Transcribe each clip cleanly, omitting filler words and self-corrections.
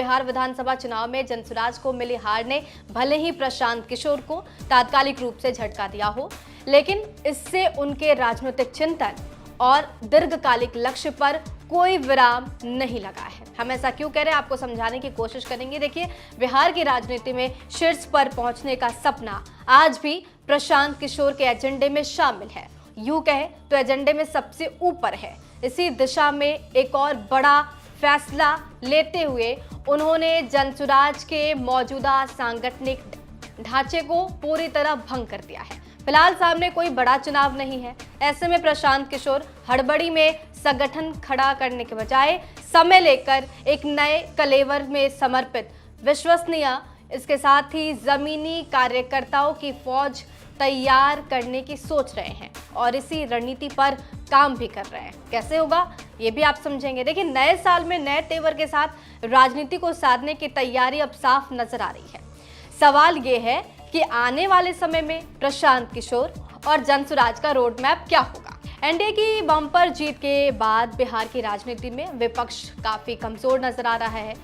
बिहार विधानसभा चुनाव में जनसुराज को मिली हार ने भले ही प्रशांत किशोर को तात्कालिक रूप से झटका दिया हो, लेकिन इससे उनके राजनीतिक चिंतन और दीर्घकालिक लक्ष्य पर कोई विराम नहीं लगा है। हम ऐसा क्यों कह रहे हैं, आपको समझाने की कोशिश करेंगे। देखिए, बिहार की राजनीति में शीर्ष पर पहुंचने का सपना आज भी प्रशांत किशोर के एजेंडे में शामिल है। यूं कहें तो एजेंडे में सबसे ऊपर है। इसी दिशा में एक और बड़ा फैसला लेते हुए उन्होंने जनसुराज के मौजूदा सांगठनिक ढांचे को पूरी तरह भंग कर दिया है। फिलहाल सामने कोई बड़ा चुनाव नहीं है। ऐसे में प्रशांत किशोर हड़बड़ी में संगठन खड़ा करने के बजाय समय लेकर एक नए कलेवर में समर्पित, विश्वसनीय, इसके साथ ही जमीनी कार्यकर्ताओं की फौज तैयार करने की सोच रहे हैं और इसी रणनीति पर काम भी कर रहे हैं। कैसे होगा ये भी आप समझेंगे। देखिए, नए साल में नए तेवर के साथ राजनीति को साधने की तैयारी अब साफ नजर आ रही है। सवाल ये है कि आने वाले समय में प्रशांत किशोर और जनसुराज का रोड मैप क्या होगा। एनडीए की बम्पर जीत के बाद बिहार की राजनीति में विपक्ष काफी कमजोर नजर आ रहा है।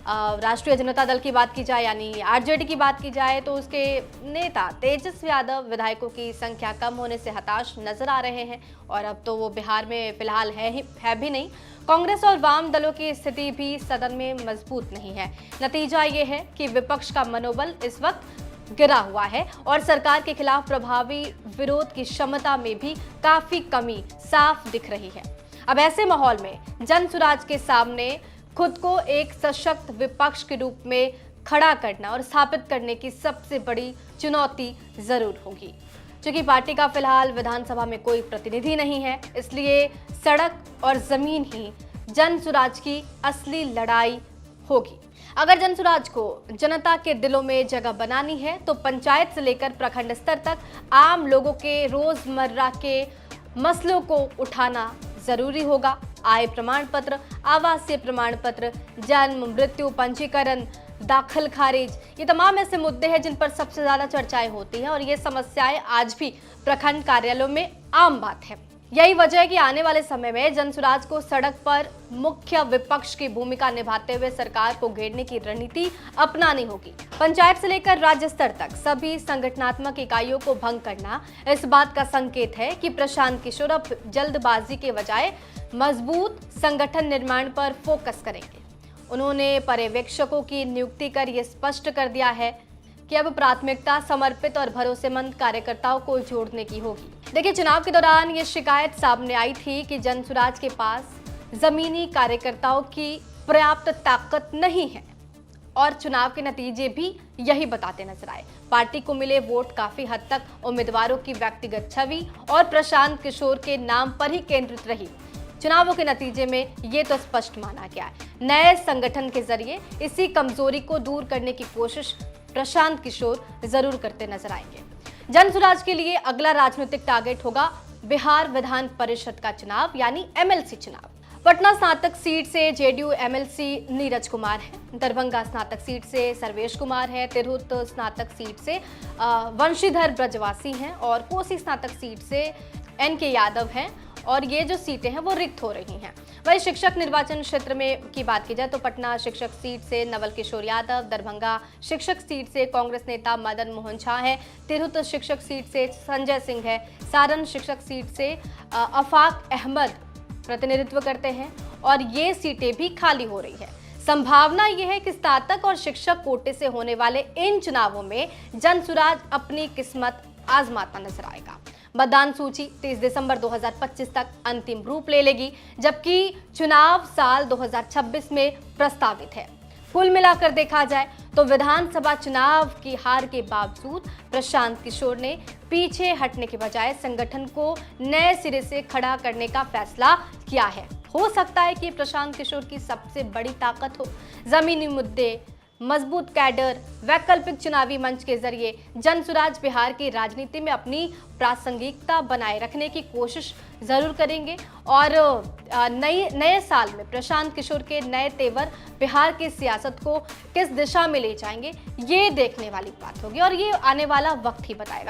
राष्ट्रीय जनता दल की बात की जाए यानी आरजेडी की बात की जाए तो उसके नेता तेजस्वी यादव विधायकों की संख्या कम होने से हताश नजर आ रहे हैं और अब तो वो बिहार में फिलहाल है भी नहीं। कांग्रेस और वाम दलों की स्थिति भी सदन में मजबूत नहीं है। नतीजा ये है कि विपक्ष का मनोबल इस वक्त गिरा हुआ है और सरकार के खिलाफ प्रभावी विरोध की क्षमता में भी काफी कमी साफ दिख रही है। अब ऐसे माहौल में जनसुराज के सामने खुद को एक सशक्त विपक्ष के रूप में खड़ा करना और स्थापित करने की सबसे बड़ी चुनौती जरूर होगी। क्योंकि पार्टी का फिलहाल विधानसभा में कोई प्रतिनिधि नहीं है, इसलिए सड़क और जमीन ही जनसुराज की असली लड़ाई होगी। अगर जनसुराज को जनता के दिलों में जगह बनानी है तो पंचायत से लेकर प्रखंड स्तर तक आम लोगों के रोजमर्रा के मसलों को उठाना जरूरी होगा। आय प्रमाण पत्र, आवासीय प्रमाण पत्र, जन्म मृत्यु पंजीकरण, दाखिल खारिज, ये तमाम ऐसे मुद्दे हैं जिन पर सबसे ज्यादा चर्चाएं होती हैं और ये समस्याएं आज भी प्रखंड कार्यालयों में आम बात है। यही वजह है कि आने वाले समय में जनसुराज को सड़क पर मुख्य विपक्ष की भूमिका निभाते हुए सरकार को घेरने की रणनीति अपनानी होगी। पंचायत से लेकर राज्य स्तर तक सभी संगठनात्मक इकाइयों को भंग करना इस बात का संकेत है कि प्रशांत किशोर अब जल्दबाजी के बजाय मजबूत संगठन निर्माण पर फोकस करेंगे। उन्होंने पर्यवेक्षकों की नियुक्ति कर यह स्पष्ट कर दिया है कि अब प्राथमिकता समर्पित और भरोसेमंद कार्यकर्ताओं को जोड़ने की होगी। देखिए, चुनाव के दौरान ये शिकायत सामने आई थी कि जनसुराज के पास जमीनी कार्यकर्ताओं की पर्याप्त ताकत नहीं है और चुनाव के नतीजे भी यही बताते नजर आए। पार्टी को मिले वोट काफी हद तक उम्मीदवारों की व्यक्तिगत छवि और प्रशांत किशोर के नाम पर ही केंद्रित रही। चुनावों के नतीजे में ये तो स्पष्ट माना गया है। नए संगठन के जरिए इसी कमजोरी को दूर करने की कोशिश प्रशांत किशोर जरूर करते नजर आएंगे। जनसुराज के लिए अगला राजनीतिक टारगेट होगा बिहार विधान परिषद का चुनाव यानी एमएलसी चुनाव। पटना स्नातक सीट से जेडीयू एमएलसी नीरज कुमार है, दरभंगा स्नातक सीट से सर्वेश कुमार है, तिरहुत स्नातक सीट से वंशीधर ब्रजवासी हैं और कोसी स्नातक सीट से एनके यादव हैं और ये जो सीटें हैं वो रिक्त हो रही हैं। वही शिक्षक निर्वाचन क्षेत्र में की बात की जाए तो पटना शिक्षक सीट से नवल किशोर यादव, दरभंगा शिक्षक सीट से कांग्रेस नेता मदन मोहन झा है, तिरहुत शिक्षक सीट से संजय सिंह है, सारण शिक्षक सीट से अफाक अहमद प्रतिनिधित्व करते हैं और ये सीटें भी खाली हो रही है। संभावना यह है कि स्नातक और शिक्षक कोटे से होने वाले इन चुनावों में जनसुराज अपनी किस्मत आजमाता नजर आएगा। मतदान सूची 30 दिसंबर 2025 तक अंतिम रूप ले लेगी, जबकि चुनाव साल 2026 में प्रस्तावित है। कुल मिलाकर देखा जाए तो विधानसभा चुनाव की हार के बावजूद प्रशांत किशोर ने पीछे हटने के बजाय संगठन को नए सिरे से खड़ा करने का फैसला किया है। हो सकता है कि प्रशांत किशोर की सबसे बड़ी ताकत हो जमीनी मुद्दे, मजबूत कैडर, वैकल्पिक चुनावी मंच के जरिए जनसुराज बिहार की राजनीति में अपनी प्रासंगिकता बनाए रखने की कोशिश जरूर करेंगे और नए साल में प्रशांत किशोर के नए तेवर बिहार की सियासत को किस दिशा में ले जाएंगे ये देखने वाली बात होगी और ये आने वाला वक्त ही बताएगा।